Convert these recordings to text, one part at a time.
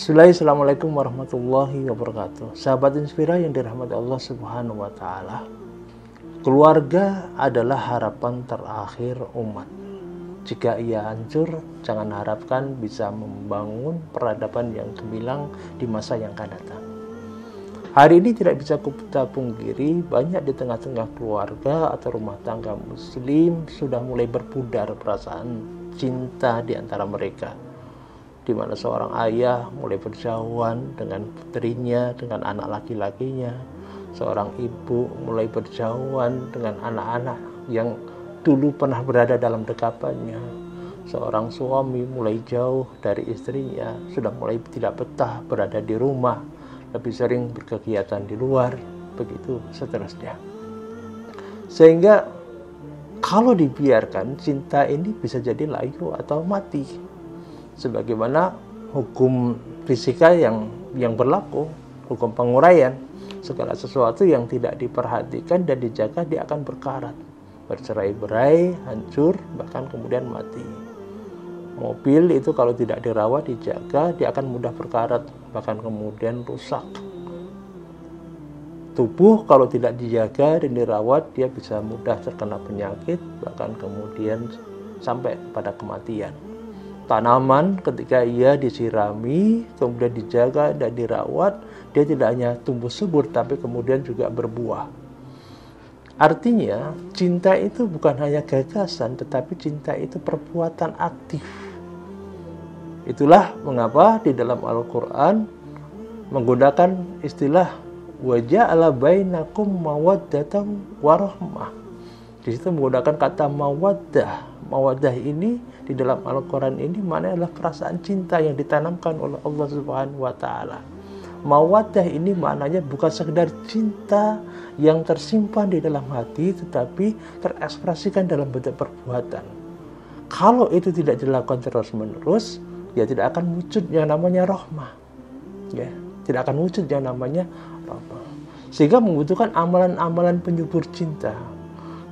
Assalamualaikum warahmatullahi wabarakatuh. Sahabat Inspira yang dirahmati Allah Subhanahu wa taala. Keluarga adalah harapan terakhir umat. Jika ia hancur, jangan harapkan bisa membangun peradaban yang gemilang di masa yang akan datang. Hari ini tidak bisa kita pungkiri, banyak di tengah-tengah keluarga atau rumah tangga muslim sudah mulai berpudar perasaan cinta di antara mereka, di mana seorang ayah mulai berjauhan dengan putrinya, dengan anak laki-lakinya. Seorang ibu mulai berjauhan dengan anak-anak yang dulu pernah berada dalam dekapannya. Seorang suami mulai jauh dari istrinya, sudah mulai tidak betah berada di rumah, lebih sering berkegiatan di luar, begitu seterusnya. Sehingga kalau dibiarkan, cinta ini bisa jadi layu atau mati. Sebagaimana hukum fisika yang berlaku, hukum penguraian, segala sesuatu yang tidak diperhatikan dan dijaga dia akan berkarat, bercerai-berai, hancur, bahkan kemudian mati. Mobil itu kalau tidak dirawat, dijaga, dia akan mudah berkarat, bahkan kemudian rusak. Tubuh kalau tidak dijaga dan dirawat, dia bisa mudah terkena penyakit, bahkan kemudian sampai pada kematian. Tanaman ketika ia disirami, kemudian dijaga dan dirawat, dia tidak hanya tumbuh subur, tapi kemudian juga berbuah. Artinya, cinta itu bukan hanya gagasan, tetapi cinta itu perbuatan aktif. Itulah mengapa di dalam Al-Quran menggunakan istilah wa ja'ala bainakum mawaddatan warahmah. Di situ menggunakan kata mawaddah. Mawaddah ini di dalam Al-Quran ini maknanya adalah perasaan cinta yang ditanamkan oleh Allah Subhanahu wa taala. Mawaddah ini maknanya bukan sekedar cinta yang tersimpan di dalam hati, tetapi terekspresikan dalam bentuk perbuatan. Kalau itu tidak dilakukan terus-menerus, ya tidak akan wujud yang namanya rahmah. Ya, tidak akan wujud yang namanya rahmah. Sehingga membutuhkan amalan-amalan penyubur cinta.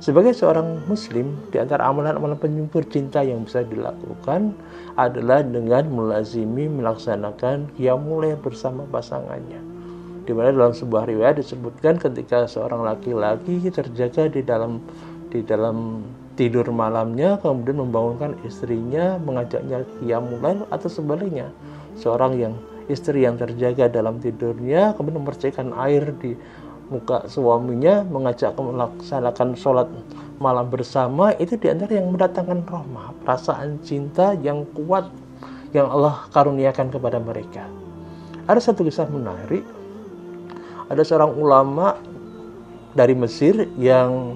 Sebagai seorang muslim, di antara amalan-amalan penyubur cinta yang bisa dilakukan adalah dengan melazimi melaksanakan qiyamul lail bersama pasangannya. Di mana dalam sebuah riwayat disebutkan ketika seorang laki-laki terjaga di dalam tidur malamnya, kemudian membangunkan istrinya, mengajaknya qiyamul lail, atau sebaliknya, seorang istri yang terjaga dalam tidurnya kemudian memercikan air di muka suaminya, mengajak melaksanakan sholat malam bersama, itu diantara yang mendatangkan rahmah, perasaan cinta yang kuat yang Allah karuniakan kepada mereka. Ada satu kisah menarik. Ada seorang ulama dari Mesir yang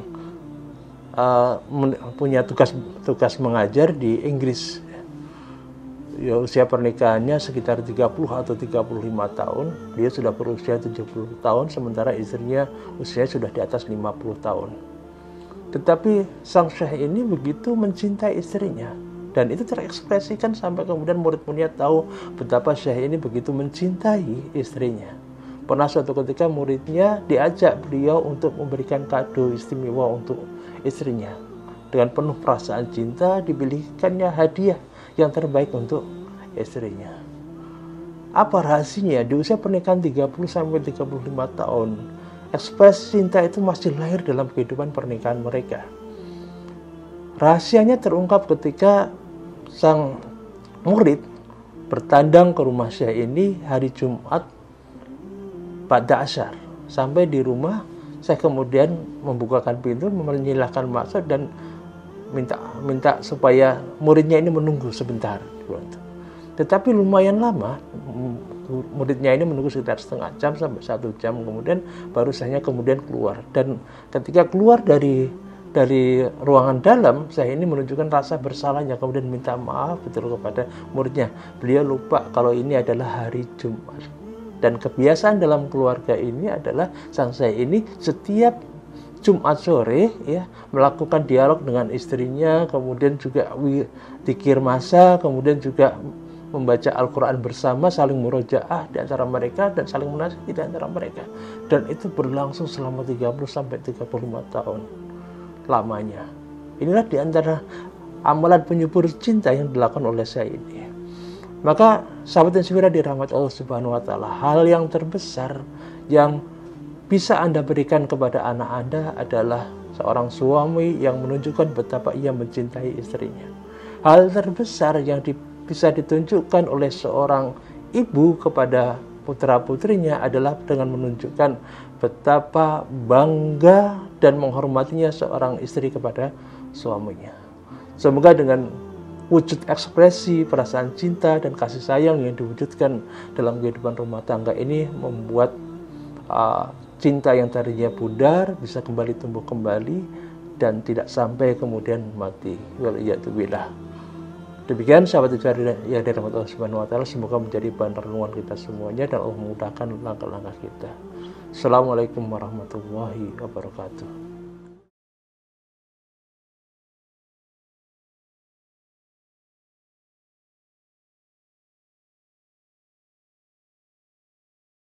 punya tugas mengajar di Inggris. Ya, usia pernikahannya sekitar 30 atau 35 tahun. Dia sudah berusia 70 tahun, sementara istrinya usianya sudah di atas 50 tahun. Tetapi sang syekh ini begitu mencintai istrinya, dan itu terekspresikan sampai kemudian murid-muridnya tahu betapa syekh ini begitu mencintai istrinya. Pernah suatu ketika muridnya diajak beliau untuk memberikan kado istimewa untuk istrinya. Dengan penuh perasaan cinta dibelikannya hadiah yang terbaik untuk istrinya. Apa rahasianya? Di usia pernikahan 30-35 tahun, ekspresi cinta itu masih lahir dalam kehidupan pernikahan mereka. Rahasianya terungkap ketika sang murid bertandang ke rumah syekh ini hari Jumat pada asyar. Sampai di rumah, saya kemudian membukakan pintu, menyilahkan masuk dan minta supaya muridnya ini menunggu sebentar. Tetapi lumayan lama, muridnya ini menunggu sekitar setengah jam sampai 1 jam, kemudian baru saya kemudian keluar. Dan ketika keluar dari ruangan dalam, saya ini menunjukkan rasa bersalahnya, kemudian minta maaf betul kepada muridnya. Beliau lupa kalau ini adalah hari Jumat. Dan kebiasaan dalam keluarga ini adalah sang saya ini setiap Jumat sore ya melakukan dialog dengan istrinya, kemudian juga zikir masa, kemudian juga membaca Al-Quran bersama, saling murojaah di antara mereka dan saling menasihati di antara mereka. Dan itu berlangsung selama 30-35 tahun lamanya. Inilah di antara amalan penyubur cinta yang dilakukan oleh saya ini. Maka sahabat Inspira dirahmati Allah Subhanahu wa taala, hal yang terbesar yang bisa Anda berikan kepada anak Anda adalah seorang suami yang menunjukkan betapa ia mencintai istrinya. Hal terbesar yang bisa ditunjukkan oleh seorang ibu kepada putra-putrinya adalah dengan menunjukkan betapa bangga dan menghormatinya seorang istri kepada suaminya. Semoga dengan wujud ekspresi perasaan cinta dan kasih sayang yang diwujudkan dalam kehidupan rumah tangga ini membuat cinta yang tadinya pudar bisa kembali tumbuh kembali dan tidak sampai kemudian mati. Waliyatubillah. Demikian sahabat yang dirahmati Allah Subhanahu wa taala, semoga menjadi bahan renungan kita semuanya dan Allah memudahkan langkah-langkah kita. Assalamualaikum warahmatullahi wabarakatuh.